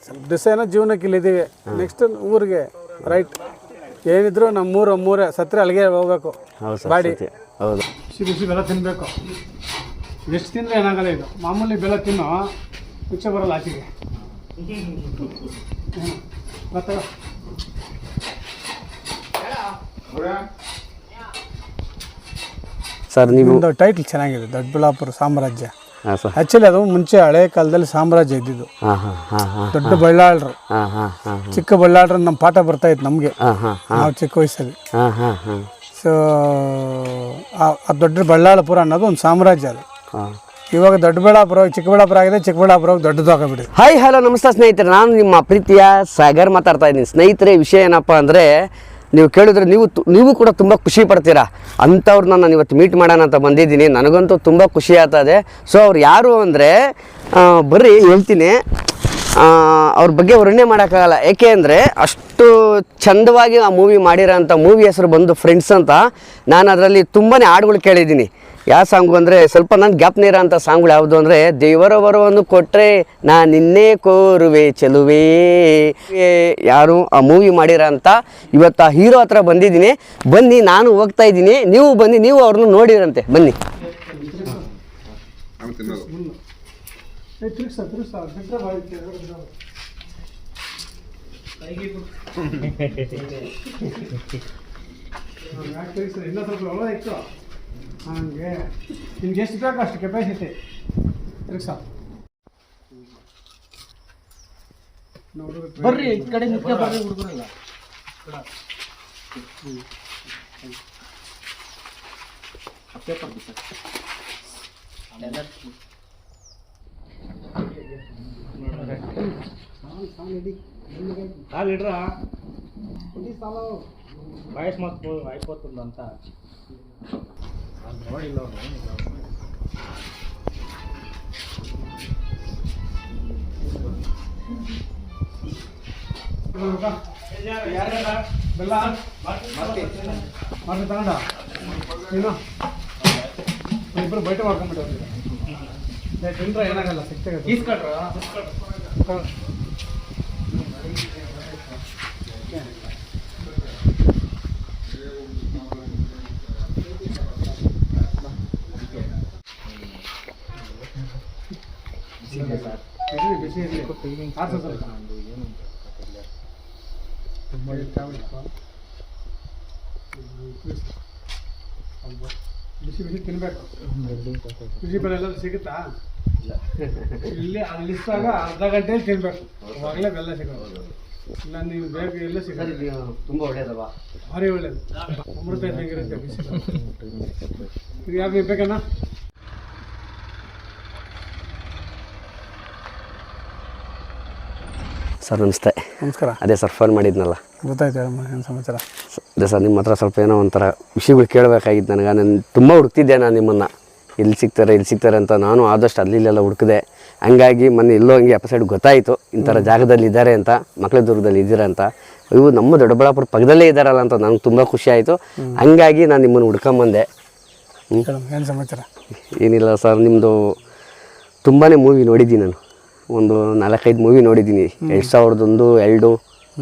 ಸ್ವಲ್ಪ ದಿವಸ ಏನೋ ಜೀವನಕ್ಕೆ ಇಲ್ಲಿದ್ದೀವಿ, ನೆಕ್ಸ್ಟ್ ಊರಿಗೆ ರೈಟ್ ಏನಿದ್ರು ನಮ್ಮ ಮೂರೇ ಸತ್ರೆ ಅಲ್ಲಿಗೆ ಹೋಗ್ಬೇಕು. ಬಾಡಿ ಹೌದು, ಬಿಸಿ ಬಿಸಿ ಬೆಲ್ಲ ತಿನ್ನಬೇಕು. ಎಷ್ಟು ತಿಂದರೆ ಏನಾಗಲ್ಲ. ಇದು ಮಾಮೂಲಿ ಬೆಲ್ಲ ತಿನ್ನೋ ರುಚಿ ಬರಲ್ಲ ಆಚೆಗೆ. ಮತ್ತೆ ಸರ್ ನಿಮ್ಮದು ಟೈಟ್ಲ್ ಚೆನ್ನಾಗಿದೆ, ದೊಡ್ಡಬಳ್ಳಾಪುರ ಸಾಮ್ರಾಜ್ಯ. ಆಕ್ಚುಲಿ ಅದು ಮುಂಚೆ ಹಳೆ ಕಾಲದಲ್ಲಿ ಸಾಮ್ರಾಜ್ಯ ಇದ್ದಿದ್ದು. ದೊಡ್ಡ ಬಳ್ಳಾಳರು, ಚಿಕ್ಕ ಬಳ್ಳಾಳರು ನಮ್ಮ ಪಾಠ ಬರ್ತಾ ಇತ್ತು ನಮಗೆ, ನಾವು ಚಿಕ್ಕ ವಯಸ್ಸಲ್ಲಿ. ಸೊ ಆ ದೊಡ್ಡ ಬಳ್ಳಾಳಪುರ ಅನ್ನೋದು ಒಂದು ಸಾಮ್ರಾಜ್ಯ. ಅದು ಇವಾಗ ದೊಡ್ಡಬಳ್ಳಾಪುರ ಚಿಕ್ಕಬಳ್ಳಾಪುರ ಆಗಿದೆ, ಚಿಕ್ಕಬಳ್ಳಾಪುರ ದೊಡ್ಡದಾಗಬಿಡಿ. ಹಾಯ್ ಹಲೋ ನಮಸ್ತೆ ಸ್ನೇಹಿತರೆ, ನಾನು ನಿಮ್ಮ ಪ್ರೀತಿಯ ಸಾಗರ್ ಮಾತಾಡ್ತಾ ಇದ್ದೀನಿ. ಸ್ನೇಹಿತರೆ, ವಿಷಯ ಏನಪ್ಪ ಅಂದರೆ, ನೀವು ಕೇಳಿದ್ರೆ ನೀವು ಕೂಡ ತುಂಬ ಖುಷಿ ಪಡ್ತೀರಾ. ಅಂಥವ್ರನ್ನ ನಾನು ಇವತ್ತು ಮೀಟ್ ಮಾಡೋಣ ಅಂತ ಬಂದಿದ್ದೀನಿ. ನನಗಂತೂ ತುಂಬ ಖುಷಿ ಆಗ್ತದೆ. ಸೊ ಅವ್ರು ಯಾರು ಅಂದರೆ, ಬರ್ರಿ ಹೇಳ್ತೀನಿ. ಅವ್ರ ಬಗ್ಗೆ ವರ್ಣನೆ ಮಾಡೋಕ್ಕಾಗಲ್ಲ, ಏಕೆ ಅಂದರೆ ಅಷ್ಟು ಚಂದವಾಗಿ ಆ ಮೂವಿ ಮಾಡಿರೋಂಥ ಮೂವಿ ಹೆಸರು ಬಂದು ಫ್ರೆಂಡ್ಸ್ ಅಂತ. ನಾನು ಅದರಲ್ಲಿ ತುಂಬಾ ಹಾಡುಗಳು ಕೇಳಿದ್ದೀನಿ. ಯಾವ ಸಾಂಗು ಅಂದರೆ, ಸ್ವಲ್ಪ ನನ್ನ ಜ್ಞಾಪನ ಇರೋಂಥ ಸಾಂಗ್ಗಳು ಯಾವುದು ಅಂದರೆ, ದೇವರ ವರವನ್ನು ಕೊಟ್ಟರೆ ನಾನು ನಿನ್ನೆ ಕೋರುವೆ ಚೆಲುವೆ. ಯಾರು ಆ ಮೂವಿ ಮಾಡಿರೋ ಅಂತ ಇವತ್ತು ಆ ಹೀರೋ ಹತ್ರ ಬಂದಿದ್ದೀನಿ. ಬನ್ನಿ, ನಾನು ಹೋಗ್ತಾ ಇದ್ದೀನಿ, ನೀವು ಬನ್ನಿ, ನೀವು ಅವ್ರನ್ನ ನೋಡಿರಂತೆ. ಬನ್ನಿ. ಹಾಗೆ ನಿಮ್ಗೆ ಎಷ್ಟು ಬೇಕು ಅಷ್ಟು ಕೆಪಾಸಿಟಿ ತಿರ್ಗ್ಸ. ಬರ್ರಿ ಈ ಕಡೆ ನಿಂತ್ಕೊ ಬರ್ರಿ ಹುಡುಗರಲ್ಲ. ಇಡ್ರ ವಯಸ್ಸು ಮತ್ತು ಐವತ್ತೊಂದು ಅಂತ ನೋಡಿಲ್ಲ ಬೆಲ್ಲ ಮಾಡಿ ತಗೊಂಡ ನೀನು ಇಬ್ಬರು ಬಯಟ ಮಾಡ್ಕೊಂಡ್ಬಿಟ್ಟು ತಿಂದ್ರೆ ಏನಾಗಲ್ಲ, ಸಿಗ್ತದೆ. ಬಿಸಿ ಇರಲಿ, ಬಿಸಿ ಬಿಸಿ ತಿನ್ಬೇಕು. ಬಿಸಿ ಬೆಲೆ ಎಲ್ಲ ಸಿಗುತ್ತಾ ಇಲ್ಲಿ? ಅಲ್ಲಿದ್ದಾಗ ಅರ್ಧ ಗಂಟೆಯಲ್ಲಿ ತಿನ್ಬೇಕು, ಅವಾಗಲೇ ಬೆಲ್ಲ ಸಿಗೋದು. ಇಲ್ಲ ನೀವು ಬೇಗ ಎಲ್ಲ ಸಿಗೋದು. ತುಂಬ ಒಳ್ಳೇದಲ್ವಾ? ಭಾರಿ ಒಳ್ಳೇದು, ಅಮೃತ ಇದ್ದಂಗಿರುತ್ತೆ ಬಿಸಿ. ಇದು ಯಾಕೆ ಬೇಕಣ್ಣ? ಸರ್ ನಮಸ್ತೆ. ನಮಸ್ಕಾರ. ಅದೇ ಸರ್ ಫೋನ್ ಮಾಡಿದ್ನಲ್ಲ, ಗೊತ್ತಾಯ್ತು. ಏನು ಸಮಾಚಾರ? ಅದೇ ಸರ್, ನಿಮ್ಮ ಹತ್ರ ಸ್ವಲ್ಪ ಏನೋ ಒಂಥರ ವಿಷಯಗಳು ಕೇಳಬೇಕಾಗಿತ್ತು ನನಗೆ. ನಾನು ತುಂಬ ಹುಡುಕ್ತಿದ್ದೆ, ನಾನು ನಿಮ್ಮನ್ನು ಎಲ್ಲಿ ಸಿಗ್ತಾರೆ ಅಂತ. ನಾನು ಆದಷ್ಟು ಅಲ್ಲಿಲ್ಲೆಲ್ಲ ಹುಡುಕಿದೆ. ಹಂಗಾಗಿ ಮೊನ್ನೆ ಎಲ್ಲೋ ಹಂಗೆ ಎಪಿಸೋಡ್ ಗೊತ್ತಾಯಿತು, ಇಂಥರ ಜಾಗದಲ್ಲಿ ಇದ್ದಾರೆ ಅಂತ, ಮಕ್ಕಳದುರ್ಗದಲ್ಲಿ ಇದ್ದೀರಾ ಅಂತ. ಇವು ನಮ್ಮ ದೊಡ್ಡಬಳ್ಳಾಪುರ ಪಕ್ಕದಲ್ಲೇ ಇದ್ದಾರಲ್ಲ ಅಂತ ನನಗೆ ತುಂಬ ಖುಷಿ ಆಯಿತು. ಹಂಗಾಗಿ ನಾನು ನಿಮ್ಮನ್ನು ಹುಡ್ಕೊಂಬಂದೆ. ಏನು ಸಮಾಚಾರ? ಏನಿಲ್ಲ ಸರ್, ನಿಮ್ಮದು ತುಂಬಾ ಮೂವಿ ನೋಡಿದ್ದೀನಿ ನಾನು. ಒಂದು 4-5 ಮೂವಿ ನೋಡಿದ್ದೀನಿ. 2001, 2,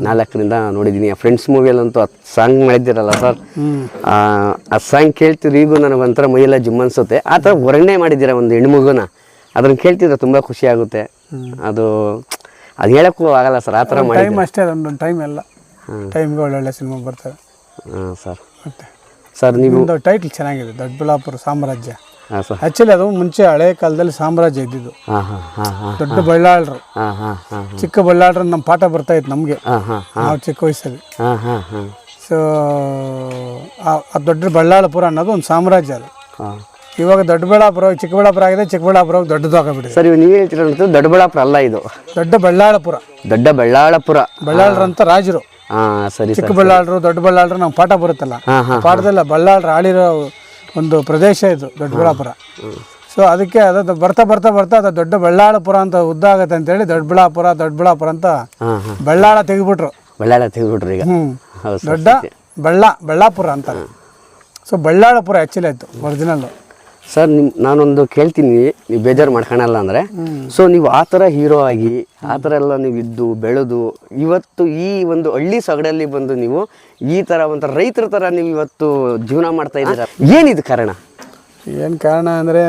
4ರಿಂದ ನೋಡಿದ್ದೀನಿ. ಫ್ರೆಂಡ್ಸ್ ಮೂವಿಯಲ್ಲಂತೂ 10 ಸಾಂಗ್ ಮಾಡಿದ್ದೀರಲ್ಲ ಸರ್, ಆ ಸಾಂಗ್ ಕೇಳ್ತಿದ್ರು ಈಗೂ ನನಗೆ ಒಂಥರ ಮೈಯೆಲ್ಲ ಜುಮ್ ಅನ್ಸುತ್ತೆ. ಆ ಥರ ವರ್ಣನೆ ಮಾಡಿದ್ದೀರ ಒಂದು ಹೆಣ್ಮಗುನ, ಅದನ್ನು ಕೇಳ್ತಿದ್ರೆ ತುಂಬ ಖುಷಿ ಆಗುತ್ತೆ. ಅದು ಹೇಳೋಕ್ಕೂ ಆಗಲ್ಲ ಸರ್, ಆ ಥರ ಮಾಡಿ. ಟೈಮ್ ಅಷ್ಟೇ, ಅದೊಂದು ಟೈಮ್ ಎಲ್ಲ ಟೈಮ್ಗೆ ಒಳ್ಳೊಳ್ಳೆ ಸಿನಿಮಾ ಬರ್ತವೆ. ಹಾಂ ಸರ್. ಮತ್ತೆ ಸರ್ ನಿಮ್ಮದು ಟೈಟ್ಲ್ ಚೆನ್ನಾಗಿದೆ, ದೊಡ್ಡಬಳ್ಳಾಪುರ ಸಾಮ್ರಾಜ್ಯ. ಹಾಂ ಸರ್. ಆಕ್ಚುಲಿ ಅದು ಮುಂಚೆ ಹಳೆ ಕಾಲದಲ್ಲಿ ಸಾಮ್ರಾಜ್ಯ ಇದ್ದಿದ್ದು. ದೊಡ್ಡ ಬಳ್ಳಾಳರು, ಚಿಕ್ಕ ಬಳ್ಳಾಳರು ನಮ್ಮ ಪಾಠ ಬರ್ತಾ ಇತ್ತು ನಮಗೆ, ನಾವು ಚಿಕ್ಕ ವಯಸ್ಸಲ್ಲಿ. ಸೊ ಆ ದೊಡ್ಡ ಬಳ್ಳಾಳಪುರ ಅನ್ನೋದು ಒಂದು ಸಾಮ್ರಾಜ್ಯ. ಅದು ಇವಾಗ ದೊಡ್ಡಬಳ್ಳಾಪುರ ಚಿಕ್ಕಬಳ್ಳಾಪುರ ಆಗಿದೆ, ಚಿಕ್ಕಬಳ್ಳಾಪುರ ದೊಡ್ಡದಾಗಬಿಡಿ. ಸರ್, ನೀವು ಹೇಳ್ತಿರೋದು ದೊಡ್ಡಬಳ್ಳಾಪುರ ಅಲ್ಲ, ಇದು ದೊಡ್ಡ ಬಳ್ಳಾಳಪುರ. ಬಳ್ಳಾಳರಂತ ರಾಜರು. ಸರಿ. ಚಿಕ್ಕಬಳ್ಳಾಳರು, ದೊಡ್ಡಬಳ್ಳಾಳರು ನಮ್ಮ ಪಾಠ ಬರುತ್ತಲ್ಲ, ಪಾಠದಲ್ಲ ಬಳ್ಳಾಳರು ಆಳಿರೋ ಒಂದು ಪ್ರದೇಶ ಇದು ದೊಡ್ಡಬಳ್ಳಾಪುರ. ಸೊ ಅದಕ್ಕೆ ಅದು ಬರ್ತಾ ಅದು ದೊಡ್ಡ ಬಳ್ಳಾಳಪುರ ಅಂತ ಉದ್ದ ಆಗತ್ತೆ ಅಂತೇಳಿ ದೊಡ್ಡಬಳ್ಳಾಪುರ ಅಂತ ಬಳ್ಳಾಳ ತೆಗೆದ್ಬಿಟ್ರು ಈಗ. ದೊಡ್ಡ ಬಳ್ಳಾಪುರ ಅಂತ. ಸೊ ಬಳ್ಳಾಳಪುರ ಆ್ಯಕ್ಚುಲಿ ಆಯಿತು ಒರಿಜಿನಲ್ಲು. ಸರ್ ನಾನೊಂದು ಕೇಳ್ತೀನಿ, ನೀವು ಬೇಜಾರು ಮಾಡ್ಕೊಳಲ್ಲ ಅಂದರೆ, ಸೊ ನೀವು ಆ ಥರ ಹೀರೋ ಆಗಿ ಆ ಥರ ಎಲ್ಲ ನೀವು ಇದ್ದು ಬೆಳೆದು ಇವತ್ತು ಈ ಒಂದು ಹಳ್ಳಿ ಸೊಗಡಲ್ಲಿ ಬಂದು ನೀವು ಈ ಥರ ಒಂಥರ ರೈತರ ಥರ ನೀವು ಇವತ್ತು ಜೀವನ ಮಾಡ್ತಾ ಇದ್ದೀರಾ, ಏನಿದು ಕಾರಣ? ಏನು ಕಾರಣ ಅಂದರೆ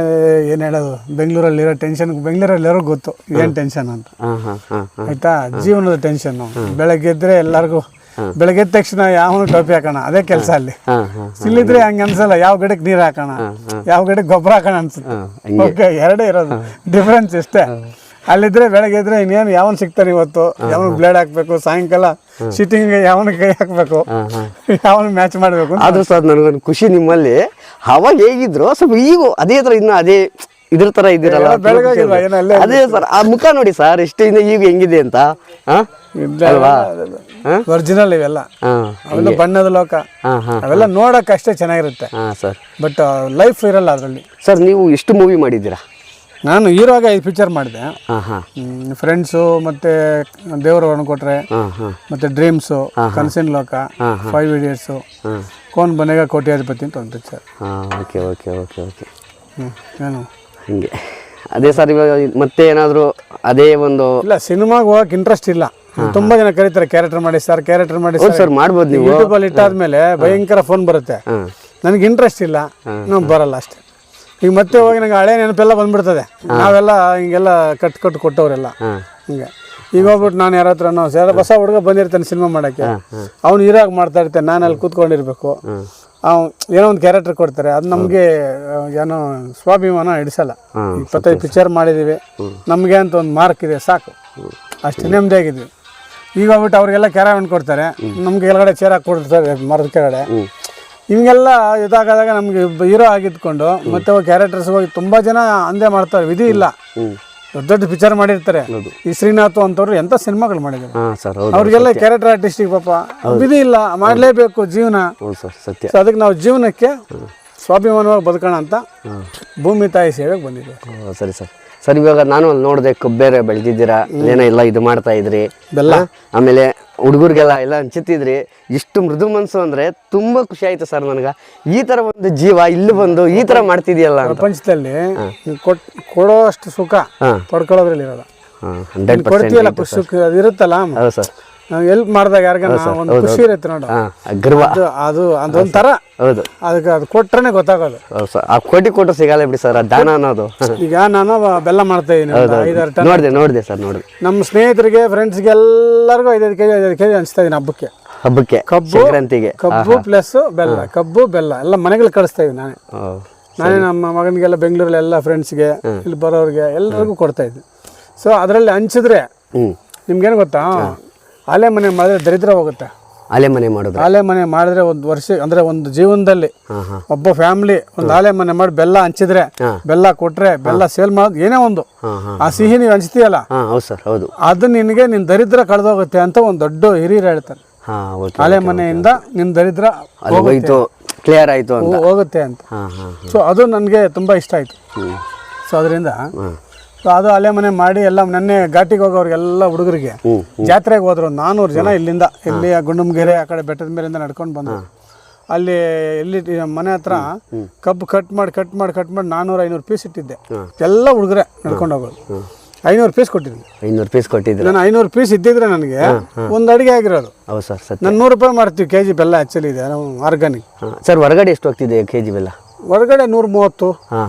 ಏನು ಹೇಳೋದು, ಬೆಂಗಳೂರಲ್ಲಿರೋ ಟೆನ್ಷನ್, ಬೆಂಗಳೂರಲ್ಲಿರೋ ಗೊತ್ತು ಏನು ಟೆನ್ಷನ್ ಅಂತ. ಆಯ್ತಾ, ಜೀವನದ ಟೆನ್ಷನ್ನು. ಬೆಳಗ್ಗೆ ಎದ್ರೆ ಎಲ್ಲರಿಗೂ ಬೆಳಗ್ಗೆ ಎದ್ದ ತಕ್ಷಣ ಯಾವನು ಟೋಪಿ ಹಾಕೋಣ, ಅದೇ ಕೆಲಸ ಅಲ್ಲಿ. ಇಲ್ಲಿದ್ರೆ ಹಂಗೆ ಅನ್ಸಲ್ಲ, ಯಾವ ಗಿಡಕ್ಕೆ ನೀರು ಹಾಕೋಣ, ಯಾವ ಗಿಡಕ್ಕೆ ಗೊಬ್ಬರ ಹಾಕೋಣ ಅನ್ಸುತ್ತೆ. ಓಕೆ, ಎರಡೇ ಇರೋದು ಡಿಫ್ರೆನ್ಸ್ ಇಷ್ಟೇ. ಅಲ್ಲಿದ್ರೆ ಬೆಳಗ್ಗೆ ಎದ್ರೆ ಇನ್ನೇನು ಯಾವನ್ ಸಿಗ್ತಾನೆ ಇವತ್ತು, ಯಾವನು ಬ್ಲೇಡ್ ಹಾಕ್ಬೇಕು, ಸಾಯಂಕಾಲ ಸಿಟ್ಟಿಂಗ್ ಯಾವನ ಕೈ ಹಾಕ್ಬೇಕು, ಯಾವನು ಮ್ಯಾಚ್ ಮಾಡಬೇಕು. ಆದ್ರೂ ಸರ್ ನನಗೊಂದು ಖುಷಿ, ನಿಮ್ಮಲ್ಲಿ ಅವಾಗ ಹೇಗಿದ್ರು ಸ್ವಲ್ಪ ಈಗ ಅದೇ ಥರ ಇನ್ನೂ ಅದೇ ಇದ್ರ ಥರ ಇದ್ದೀರಲ್ಲ, ಬೆಳಗಾಗಿಲ್ವಾ ಏನೋ ಅಲ್ಲೇ ಅದೇ ಸರ್. ಆ ಮುಖ ನೋಡಿ ಸರ್, ಎಷ್ಟು ಈಗ ಹೆಂಗಿದೆ ಅಂತ. ಒರಿಜಿನಲ್ ಇವೆಲ್ಲ, ಅವೆಲ್ಲ ಬಣ್ಣದ ಲೋಕ, ಅವೆಲ್ಲ ನೋಡಕ್ ಅಷ್ಟೇ ಚೆನ್ನಾಗಿರುತ್ತೆ. ಸರ್, ಬಟ್ ಲೈಫ್ ಇರಲ್ಲ ಅದರಲ್ಲಿ. ಸರ್ ನೀವು ಎಷ್ಟು ಮೂವಿ ಮಾಡಿದ್ದೀರಾ? ನಾನು ಹೀರೋಗೆ 5 ಪಿಕ್ಚರ್ ಮಾಡಿದೆ. ಫ್ರೆಂಡ್ಸು, ಮತ್ತೆ ದೇವರ ಕೊಟ್ರೆ, ಮತ್ತೆ ಡ್ರೀಮ್ಸು, ಕನಸಿನ ಲೋಕ, 5 ಇಡಿಯಟ್ಸು, ಕೋನ್ ಬನೆಗ ಕೋಟ್ಯಾಧಿಪತಿ ಅಂತ ಒಂದು picture. Okay okay okay okay. ಏನು ಹಿಂಗೆ ಅದೇ ಸರ್, ಇವಾಗ ಮತ್ತೆ ಏನಾದರೂ ಅದೇ ಒಂದು ಇಲ್ಲ, ಸಿನಿಮಾಗೆ ಹೋಗಕ್ಕೆ ಇಂಟ್ರೆಸ್ಟ್ ಇಲ್ಲ. ತುಂಬಾ ಜನ ಕರೀತಾರೆ, ಕ್ಯಾರೆಕ್ಟರ್ ಮಾಡಿ ಸರ್, ಕ್ಯಾರೆಕ್ಟರ್ ಮಾಡಿ ಸರ್. ಮಾಡ್ಬೋದು ನೀವು. ಯೂಟ್ಯೂಬಲ್ಲಿ ಇಟ್ಟಾದ್ಮೇಲೆ ಭಯಂಕರ ಫೋನ್ ಬರುತ್ತೆ. ನನಗೆ ಇಂಟ್ರೆಸ್ಟ್ ಇಲ್ಲ, ನಾವು ಬರಲ್ಲ ಅಷ್ಟೇ. ಈಗ ಮತ್ತೆ ಹೋಗಿ ನಂಗೆ ಹಳೆ ನೆನಪೆಲ್ಲ ಬಂದ್ಬಿಡ್ತದೆ. ನಾವೆಲ್ಲ ಹಿಂಗೆಲ್ಲ ಕಟ್ಟು ಕೊಟ್ಟವರೆಲ್ಲ ಹಿಂಗೆ. ಈಗ ಹೋಗ್ಬಿಟ್ಟು ನಾನು ಯಾರ ಹತ್ರನೋ ಹೊಸ ಹುಡುಗ ಬಂದಿರ್ತಾನೆ ಸಿನಿಮಾ ಮಾಡೋಕ್ಕೆ, ಅವ್ನು ಹೀರೋಗಿ ಮಾಡ್ತಾ ಇರ್ತಾನೆ, ನಾನು ಅಲ್ಲಿ ಕೂತ್ಕೊಂಡಿರ್ಬೇಕು. ಅವ್ನು ಏನೋ ಒಂದು ಕ್ಯಾರೆಕ್ಟರ್ ಕೊಡ್ತಾರೆ, ಅದು ನಮಗೆ ಏನೋ ಸ್ವಾಭಿಮಾನ ಹಿಡಿಸಲ್ಲ. 25 ಪಿಕ್ಚರ್ ಮಾಡಿದ್ದೀವಿ, ನಮಗೆ ಅಂತ ಒಂದು ಮಾರ್ಕ್ ಇದೆ, ಸಾಕು, ಅಷ್ಟು ನೆಮ್ಮದಿಯಾಗಿದ್ವಿ. ಈಗ ಹೋಗ್ಬಿಟ್ಟು ಅವ್ರಿಗೆಲ್ಲ ಕ್ಯಾರವನ್ ಕೊಡ್ತಾರೆ, ನಮ್ಗೆ ಕೆಳಗಡೆ ಚೇರ್ ಹಾಕಿ ಕೊಡ್ತಾರೆ ಮರದ ಕೆಳಗಡೆ. ಹಿಂಗೆಲ್ಲ ಇದಾಗದಾಗ ನಮ್ಗೆ ಹೀರೋ ಆಗಿದ್ಕೊಂಡು ಮತ್ತೆ ಕ್ಯಾರೆಕ್ಟರ್ಸ್ ಹೋಗಿ ತುಂಬ ಜನ ಅಂದೇ ಮಾಡ್ತಾರೆ. ವಿಧಿ ಇಲ್ಲ, ದೊಡ್ಡ ದೊಡ್ಡ ಪಿಕ್ಚರ್ ಮಾಡಿರ್ತಾರೆ. ಈ ಶ್ರೀನಾಥ್ ಅಂತವ್ರು ಎಂಥ ಸಿನಿಮಾಗಳು ಮಾಡಿದ್ದಾರೆ, ಅವ್ರಿಗೆಲ್ಲ ಕ್ಯಾರೆಕ್ಟರ್ ಆರ್ಟಿಸ್ಟಿಗೆ ಪಾಪ ವಿಧಿ ಇಲ್ಲ, ಮಾಡಲೇಬೇಕು ಜೀವನ. ಸೊ ಅದಕ್ಕೆ ನಾವು ಜೀವನಕ್ಕೆ ಸ್ವಾಭಿಮಾನವಾಗಿ ಬದುಕೋಣ ಅಂತ ಭೂಮಿ ತಾಯಿ ಸೇವೆಗೆ ಬಂದಿದ್ದೀವಿ. ಸರಿ ಸರ್. ಸರ್, ಇವಾಗ ನಾನು ನೋಡಿದೆ, ಕಬ್ಬೇರೆ ಬೆಳೆದಿದ್ದೀರಾ, ಏನೋ ಎಲ್ಲ ಇದು ಮಾಡ್ತಾ ಇದ್ರಿ, ಬೆಲ್ಲ, ಆಮೇಲೆ ಹುಡುಗರಿಗೆಲ್ಲ ಎಲ್ಲ ಹಂಚುತ್ತಿದ್ರಿ. ಇಷ್ಟು ಮೃದು ಮನಸ್ಸು ಅಂದರೆ ತುಂಬ ಖುಷಿ ಆಯಿತು ಸರ್ ನನಗೆ. ಈ ಥರ ಒಂದು ಜೀವ ಇಲ್ಲಿ ಬಂದು ಈ ಥರ ಮಾಡ್ತಿದೆಯಲ್ಲ, ಪ್ರಪಂಚದಲ್ಲಿ ಕೊಡೋ ಅಷ್ಟು ಸುಖ ಪಡ್ಕೊಳ್ಳೋದ್ರಲ್ಲಿ ಇರೋಲ್ಲ. 100% ಕೊಡ್ತೀಯಲ್ಲ ಸುಖ, ಅದು ಇರುತ್ತಲ್ಲ. ಹೌದು ಸರ್. ಎಲ್ಪ್ ಮಾಡಿದಾಗ ಯಾರಿಗಾನ ಒಂದು ಖುಷಿ ಇರುತ್ತೆ ನೋಡು, ಅದು ಅದೊಂಥರ. ಹೌದು, ಅದಕ್ಕೆ ಅದು ಕೊಟ್ರೆ ಗೊತ್ತಾಗೋದು. ಆ ಕೋಟಿ ಸಿಗಲ್ಲ ಬಿಡಿ ಸರ್, ದಾನ ಅನ್ನೋದು. ಈಗ ನಾನು ಬೆಲ್ಲ ಮಾಡ್ತಾ ಇದ್ದೀನಿ, 5-6 ಟನ್. ನೋಡಿದೆ ಸರ್, ನೋಡಿ. ನಮ್ಮ ಸ್ನೇಹಿತರಿಗೆ, ಫ್ರೆಂಡ್ಸ್ಗೆ ಎಲ್ಲರಿಗೂ 5-5 ಕೆಜಿ ಹಂಚ್ತಾ ಇದ್ದೀನಿ ಹಬ್ಬಕ್ಕೆ. ಕಬ್ಬು ಪ್ಲಸ್ ಬೆಲ್ಲ, ಕಬ್ಬು ಬೆಲ್ಲ ಎಲ್ಲ ಮನೆಗಳು ಕಳಿಸ್ತಾ ಇದ್ದೀನಿ ನಾನೇ ನಮ್ಮ ಮಗನಿಗೆಲ್ಲ, ಬೆಂಗಳೂರಲ್ಲಿ ಎಲ್ಲ ಫ್ರೆಂಡ್ಸ್ಗೆ, ಇಲ್ಲಿ ಬರೋರಿಗೆ ಎಲ್ಲರಿಗೂ ಕೊಡ್ತಾ ಇದ್ದೀನಿ. ಸೊ ಅದರಲ್ಲಿ ಹಂಚಿದ್ರೆ ನಿಮ್ಗೇನು ಗೊತ್ತಾ, ಆಲೆ ಮನೆ ಮಾಡಿದ್ರೆ ದರಿದ್ರ ಹೋಗುತ್ತೆ. ಆಲೆ ಮನೆ ಮಾಡೋದು, ಆಲೆ ಮನೆ ಮಾಡಿದ್ರೆ ಒಂದು ವರ್ಷ ಅಂದ್ರೆ ಒಂದು ಜೀವನದಲ್ಲಿ ಒಬ್ಬ ಫ್ಯಾಮಿಲಿ ಒಂದು ಆಲೆ ಮನೆ ಮಾಡಿ ಬೆಲ್ಲ ಹಂಚಿದ್ರೆ, ಬೆಲ್ಲ ಕೊಟ್ರೆ, ಬೆಲ್ಲ ಸೇಲ್ ಮಾಡೋದು ಏನೇ ಒಂದು, ಆ ಸಿಹಿ ನೀವು ಹಂಚ್ತೀಯಲ್ಲ, ಅದು ನಿನಗೆ ನಿನ್ ದರಿದ್ರ ಕಳೆದೋಗುತ್ತೆ ಅಂತ ಒಂದು ದೊಡ್ಡ ಹಿರಿಯರು ಹೇಳ್ತಾರೆ. ಆಲೆ ಮನೆಯಿಂದ ನಿನ್ ದರಿದ್ರ ಕ್ಲಿಯರ್ ಆಯ್ತು ಹೋಗುತ್ತೆ ಅಂತ. ಸೊ ಅದು ನನಗೆ ತುಂಬಾ ಇಷ್ಟ ಆಯ್ತು. ಸೊ ಅದರಿಂದ ಅದು ಅಲೆ ಮನೆ ಮಾಡಿ ಎಲ್ಲ ನೆನ್ನೆ ಘಾಟಿಗೆ ಹೋಗೋರಿಗೆಲ್ಲ ಹುಡುಗರಿಗೆ ಜಾತ್ರೆಗೆ ಹೋದ್ರು 400 ಜನ ಇಲ್ಲಿಂದ, ಇಲ್ಲಿ ಗುಂಡಮಗೆರೆ ಆ ಕಡೆ ಬೆಟ್ಟದ ಮೇಲಿಂದ ನಡ್ಕೊಂಡು ಬಂದ್ರು. ಅಲ್ಲಿ ಇಲ್ಲಿ ಮನೆ ಹತ್ರ ಕಬ್ಬು ಕಟ್ ಮಾಡಿ 400-500 ಪೀಸ್ ಇಟ್ಟಿದ್ದೆ. ಎಲ್ಲ ಹುಡುಗರೆ ನಡ್ಕೊಂಡು ಹೋಗೋದು. 500 ಪೀಸ್ ಕೊಟ್ಟಿದ್ವಿ. 500 ಪೀಸ್ ಕೊಟ್ಟಿದ್ದೆ ನಾನು. 500 ಪೀಸ್ ಇದ್ದಿದ್ರೆ ನನಗೆ ಒಂದು ಅಡಿಗೆ ಆಗಿರೋದು. ನಾನು 100 ರೂಪಾಯಿ ಮಾಡ್ತೀವಿ ಕೆಜಿ ಬೆಲ್ಲ. ಆ್ಯಕ್ಚುಲಿ ಇದೆ ಆರ್ಗಾನಿಕ್. ಸರ್, ಹೊರಗಡೆ ಎಷ್ಟು ಹೋಗ್ತಿದೆ ಕೆಜಿ ಬೆಲ್ಲ? ಹೊರಗಡೆ 130,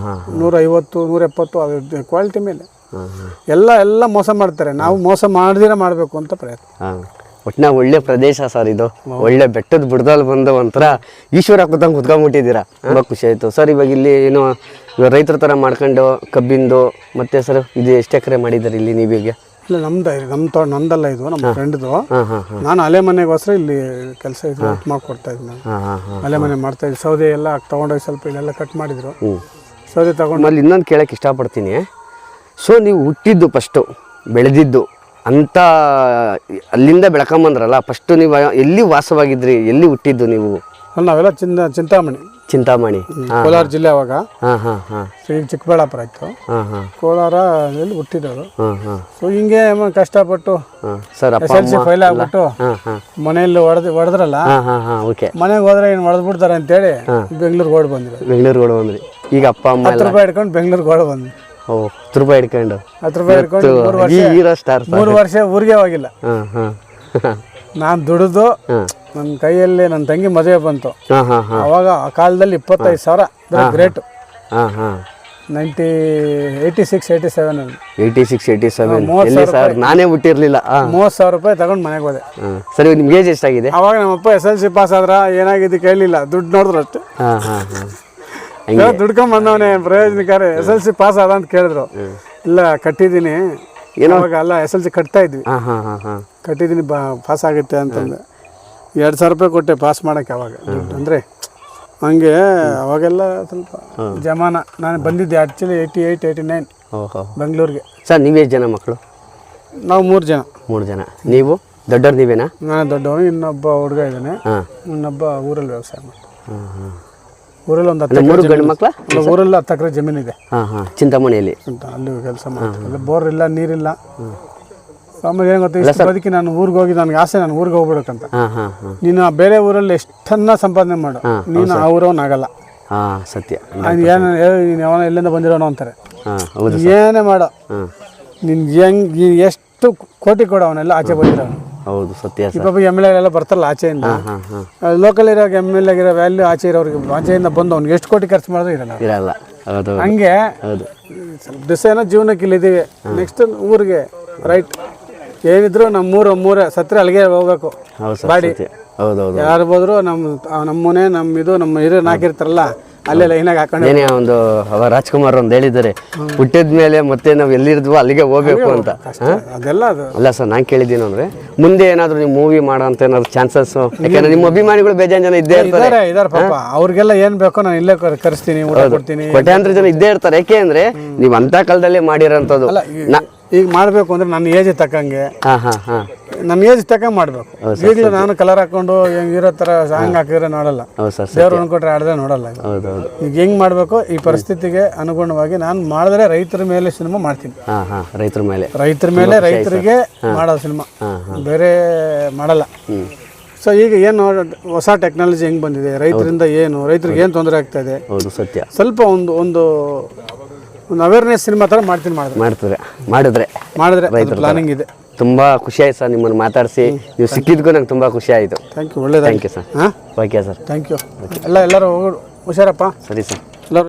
150, 170, ಅದು ಕ್ವಾಲಿಟಿ ಮೇಲೆ. ಎಲ್ಲ ಮೋಸ ಮಾಡ್ತಾರೆ. ನಾವು ಮೋಸ ಮಾಡದಿರ ಮಾಡಬೇಕು ಅಂತ ಪ್ರಯತ್ನ. ಒಟ್ಟಿನ ಒಳ್ಳೆ ಪ್ರದೇಶ ಸರ್ ಇದು, ಒಳ್ಳೆ ಬೆಟ್ಟದ ಬುಡದಲ್ಲಿ ಬಂದು ಒಂಥರ ಈಶ್ವರ ಕುತ್ಕೊಂಡ್ಬಿಟ್ಟಿದ್ದೀರಾ. ತುಂಬ ಖುಷಿ ಆಯಿತು ಸರ್. ಇವಾಗ ಇಲ್ಲಿ ಏನು ರೈತರ ಥರ ಮಾಡ್ಕೊಂಡು ಕಬ್ಬಿಂದು ಮತ್ತೆ ಸರ್ ಇದು ಎಷ್ಟು ಎಕರೆ ಮಾಡಿದ್ದಾರೆ ಇಲ್ಲಿ ನೀವೀಗ? ಇಲ್ಲ, ನಂದಲ್ಲ, ಇದು ನಮ್ಮ ಫ್ರೆಂಡ್ದು. ನಾನು ಅಲೆ ಮನೆಗೋಸ್ಕರ ಇಲ್ಲಿ ಕೆಲಸ ಇದು ಮಾಡ್ಕೊಡ್ತಾ ಇದ್ದೀನಿ. ಅಲೆ ಮನೆ ಮಾಡ್ತಾ ಇದ್ದೆ. ಸೌದೆ ಎಲ್ಲ ತೊಗೊಂಡೋಗಿ ಸ್ವಲ್ಪ ಇಲ್ಲೆಲ್ಲ ಕಟ್ ಮಾಡಿದ್ರು. ಸೌದೆ ತಗೊಂಡು ಅಲ್ಲಿ ಇನ್ನೊಂದು ಕೇಳಕ್ಕೆ ಇಷ್ಟಪಡ್ತೀನಿ. ಸೊ ನೀವು ಹುಟ್ಟಿದ್ದು ಫಸ್ಟು, ಬೆಳೆದಿದ್ದು ಅಂತ ಅಲ್ಲಿಂದ ಬೆಳ್ಕೊಂಬಂದ್ರಲ್ಲ, ಫಸ್ಟು ನೀವು ಎಲ್ಲಿ ವಾಸವಾಗಿದ್ರಿ, ಎಲ್ಲಿ ಹುಟ್ಟಿದ್ದು ನೀವು? ನಾವೆಲ್ಲ ಚಿಂತಾಮಣಿ, ಕೋಲಾರ ಜಿಲ್ಲೆ. ಅವಾಗ ಈಗ ಚಿಕ್ಕಬಳ್ಳಾಪುರ ಆಯ್ತು. ಕೋಲಾರ ಹುಟ್ಟಿರೋದು. ಸೊ ಹಿಂಗೆ ಕಷ್ಟಪಟ್ಟು SLC ಫೈಲ್ ಆಗ್ಬಿಟ್ಟು ಮನೆಯಲ್ಲಿ ಹೊಡೆದ್ರಲ್ಲ, ಮನೆಗೆ ಹೋದ್ರೆ ಏನು ಹೊಡೆದ್ಬಿಡ್ತಾರೆ ಅಂತೇಳಿ ಬೆಂಗಳೂರಿಗೆ ಓಡ್ ಬಂದ್ರಿ. ಈಗ ಅಪ್ಪ ಅಮ್ಮ 10 ರೂಪಾಯಿ ಹಿಡ್ಕೊಂಡು ಬೆಂಗಳೂರಿಗೆ ಓಡ ಬಂದು ಓ 10 ರೂಪಾಯಿ ಹಿಡ್ಕೊಂಡು 10 ರೂಪಾಯಿ ಹಿಡ್ಕೊಂಡು 3 ವರ್ಷ ಹೀರೋ ಸ್ಟಾರ್ 3 ವರ್ಷ ಊರಿಗೆ ಹೋಗಿಲ್ಲ. ಹಾಂ ಹಾಂ ನಾನು ದುಡಿದು ನನ್ನ ಕೈಯಲ್ಲಿ ನನ್ನ ತಂಗಿ ಮದುವೆ ಬಂತು. ಹಾಂ ಹಾಂ ಹಾಂ ಅವಾಗ ಆ ಕಾಲದಲ್ಲಿ 25,000 ಗ್ರೇಟ್. ಹಾಂ ಹಾಂ 86, 87 ಎಲ್ಲಿ ಸರ್ ನಾನೇ ಹುಟ್ಟಿರ್ಲಿಲ್ಲ. 30,000 ರೂಪಾಯಿ ತಗೊಂಡು ಮನೆಗೆ ಹೋದೆ. ಸರಿ ನಿಮ್ಗೆ ಏಜ್ ಎಷ್ಟಾಗಿದೆ? ಅವಾಗ ನಮ್ಮಪ್ಪ SLC ಪಾಸ್ ಆದ್ರ ಏನಾಗಿದೆ ಕೇಳಲಿಲ್ಲ, ದುಡ್ಡು ನೋಡಿದ್ರು ಅಷ್ಟೇ. ಹಾಂ ಹಾಂ ಹಾಂ ದುಡ್ಕೊಂಡ್ ಬಂದವನೇ ಪ್ರಯೋಜನಕಾರ. SLC ಪಾಸ್ ಆದ ಅಂತ ಕೇಳಿದ್ರು. ಇಲ್ಲ ಕಟ್ಟಿದ್ದೀನಿ ಅವಾಗ ಅಲ್ಲ SLC ಕಟ್ತಾ ಇದ್ವಿ. ಹಾಂ ಹಾಂ ಹಾಂ ಹಾಂ ಕಟ್ಟಿದ್ದೀನಿ ಪಾಸ್ ಆಗುತ್ತೆ ಅಂತಂದೆ. 2,000 ರೂಪಾಯಿ ಕೊಟ್ಟೆ ಪಾಸ್ ಮಾಡೋಕ್ಕೆ. ಅವಾಗ ಅಂದರೆ ಹಂಗೆ ಅವಾಗೆಲ್ಲ ಸ್ವಲ್ಪ ಜಮಾನ. ನಾನು ಬಂದಿದ್ದೆ ಆ್ಯಕ್ಚುಲಿ 88, 89 ಓಹೋ ಬೆಂಗಳೂರಿಗೆ. ಸರ್ ನೀವೇ ಜನ ಮಕ್ಕಳು? ನಾವು 3 ಜನ. 3 ಜನ. ನೀವು ದೊಡ್ಡವ್ರು ನೀವೇನಾ? ನಾನು ದೊಡ್ಡವನು, ಇನ್ನೊಬ್ಬ ಹುಡುಗ ಇದ್ದಾನೆ, ಹಾಂ ಇನ್ನೊಬ್ಬ ಊರಲ್ಲಿ ವ್ಯವಸಾಯ ಮಾಡ್ತಾನೆ. ಹಾಂ ಹಾಂ ಊರಲ್ಲಿ ಒಂದು 10 3 ಗಂಡು ಮಕ್ಕಳ? ಊರಲ್ಲಿ 10 ಎಕರೆ ಜಮೀನಿದೆ. ಹಾಂ ಹಾಂ ಚಿಂತಾಮಣಿಯಲ್ಲಿ ಅಂತ ಅಲ್ಲಿ ಕೆಲಸ ಮಾಡ್ತಾರೆ. ಬೋರ್ ಇಲ್ಲ, ನೀರಿಲ್ಲ. ಆಮೇಲೆ ಏನು ಗೊತ್ತಾ, ಇಷ್ಟು ಬದುಕಿ ನಾನು ಊರಿಗೆ ಹೋಗಿ ನನಗೆ ಆಸೆ, ನಾನು ಊರಿಗೆ ಹೋಗ್ಬಿಡಕ್ಕಂತ. ಹಾಂ ಹಾಂ ಹಾಂ ನೀನು ಬೇರೆ ಊರಲ್ಲಿ ಎಷ್ಟನ್ನ ಸಂಪಾದನೆ ಮಾಡು, ನೀನು ಆ ಊರವನಾಗಲ್ಲ. ಹಾಂ ಸತ್ಯ. ಏನು ನೀನು ಯಾವನ ಎಲ್ಲಿಂದ ಬಂದಿರೋನು ಅಂತಾರೆ. ಹಾಂ ಹೌದು. ಏನೇ ಮಾಡು, ಹಾಂ ನಿನ್ಗೆ ಹೆಂಗೆ ಎಷ್ಟು ಕೋಟಿ ಕೊಡು, ಅವನೆಲ್ಲ ಆಚೆ ಬಂದಿರೋನು. ಹೌದು ಸತ್ಯ ಸರ್. ಇವಾಗ MLA ಎಲ್ಲ ಬರ್ತಾರಲ್ಲ ಆಚೆಯಿಂದ, ಹಾಂ ಹಾಂ ಲೋಕಲ್ ಇರೋ MLA ಆಗಿರೋ ವ್ಯಾಲ್ಯೂ ಆಚೆ ಇರೋರಿಗೆ ಆಚೆಯಿಂದ ಬಂದು ಅವ್ನಿಗೆ ಎಷ್ಟು ಕೋಟಿ ಖರ್ಚು ಮಾಡಿದ್ರು ಇರಲ್ಲ. ಇರಲ್ಲ. ಹೌದು ಹಂಗೆ ಹೌದು. ಸ್ವಲ್ಪ ದಿವಸ ಏನೋ ಜೀವನಕ್ಕೆ ಇಲ್ಲಿದ್ದೀವಿ. ನೆಕ್ಸ್ಟ್ ಊರಿಗೆ ರೈಟ್ ಏನಿದ್ರು ನಮ್ಮೂರ ಸತ್ರ ಅಲ್ಲಿಗೆ ಹೋಗ್ಬೇಕು. ಹೌದು ಸರ್ ಬಾಡಿ ಸತ್ಯ. ಹೌದು ಹೌದು. ಯಾರು ಹೋದ್ರು ನಮ್ಮನೆ ನಮ್ಮ ಹಿರಿಯರು ಹಾಕಿರ್ತಾರಲ್ಲ ಅಲ್ಲೇ ಲೈನಾಗಿ ಹಾಕೊಂಡು. ಏನೇ ಒಂದು ರಾಜ್ಕುಮಾರ್ ಒಂದು ಹೇಳಿದ್ದಾರೆ, ಹುಟ್ಟಿದ ಮೇಲೆ ಮತ್ತೆ ನಾವು ಎಲ್ಲಿರ್ದ್ವೋ ಅಲ್ಲಿಗೆ ಹೋಗ್ಬೇಕು ಅಂತ. ಅದೆಲ್ಲ ಅದು ಅಲ್ಲ ಸರ್, ನಾನು ಕೇಳಿದ್ದೀನಿ ಅಂದ್ರೆ ಮುಂದೆ ಏನಾದ್ರು ನೀವು ಮೂವಿ ಮಾಡೋ ಅಂತ ಏನಾದ್ರು ಚಾನ್ಸಸ್? ಯಾಕಂದ್ರೆ ನಿಮ್ಮ ಅಭಿಮಾನಿಗಳು ಬೇಜಾನ್ ಜನ ಇದ್ದೇ ಇರ್ತಾರೆ. ಇದಾರೆ ಪಾಪ. ಅವ್ರಿಗೆಲ್ಲ ಏನ್ ಬೇಕೋ ನಾನು ಇಲ್ಲೇ ಕರೆಸ್ತೀನಿ, ಊಟ ಕೊಡ್ತೀನಿ. ಕೋಟ್ಯಾಂತರ ಜನ ಇದ್ದೇ ಇರ್ತಾರೆ. ಯಾಕೆ ಅಂದ್ರೆ ನೀವು ಅಂತ ಕಾಲದಲ್ಲೇ ಮಾಡಿರೋಂಥದ್ದು. ಈಗ ಮಾಡ್ಬೇಕು ಅಂದ್ರೆ ನನ್ನ ಏಜ್ ತಕ್ಕಂಗೆ, ಹಾಂ ಹಾಂ ಹಾಂ ನನ್ನ ಏಜ್ ತಕ್ಕಂಗೆ ಮಾಡ್ಬೇಕು. ಈಗಲೂ ನಾನು ಕಲರ್ ಹಾಕೊಂಡು ಹೆಂಗಿರೋ ಥರ ಸಾಂಗ್ ಹಾಕಿದ್ರೆ ನೋಡಲ್ಲ. ಹೌದು ಸರ್. ದೇವ್ರು ಅನ್ಕೊಟ್ರೆ ಆಡಿದ್ರೆ ನೋಡಲ್ಲ. ಹೌದು ಹೌದು. ಈಗ ಹೆಂಗ್ ಮಾಡ್ಬೇಕು, ಈ ಪರಿಸ್ಥಿತಿಗೆ ಅನುಗುಣವಾಗಿ ನಾನು ಮಾಡಿದ್ರೆ ರೈತರ ಮೇಲೆ ಸಿನಿಮಾ ಮಾಡ್ತೀನಿ. ಹಾಂ ಹಾಂ ರೈತರ ಮೇಲೆ ರೈತರಿಗೆ ಮಾಡೋ ಸಿನಿಮಾ, ಬೇರೆ ಮಾಡಲ್ಲ. ಸೊ ಈಗ ಏನು ಹೊಸ ಟೆಕ್ನಾಲಜಿ ಹೆಂಗ್ ಬಂದಿದೆ, ರೈತರಿಂದ ಏನು, ರೈತರಿಗೆ ಏನು ತೊಂದರೆ ಆಗ್ತಾ ಇದೆ. ಹೌದು ಸತ್ಯ. ಸ್ವಲ್ಪ ಒಂದು ಅವೇರ್ನೆಸ್ ಸಿನಿಮಾ ಥರ ಮಾಡ್ತೀನಿ. ಮಾಡಿದ್ರೆ ಪ್ಲಾನಿಂಗ್ ಇದೆ. ತುಂಬ ಖುಷಿ ಆಯ್ತು ಸರ್ ನಿಮ್ಮನ್ನು ಮಾತಾಡಿಸಿ. ನೀವು ಸಿಕ್ಕಿದ್ಗೂ ನಂಗೆ ತುಂಬ ಖುಷಿ ಆಯಿತು. Thank you. ಒಳ್ಳೇದು. Thank you sir. ಹಾಂ, ಓಕೆ ಸರ್. Thank you. ಎಲ್ಲರೂ ಹುಷಾರಪ್ಪ. ಸರಿ ಸರ್. ಎಲ್ಲರೂ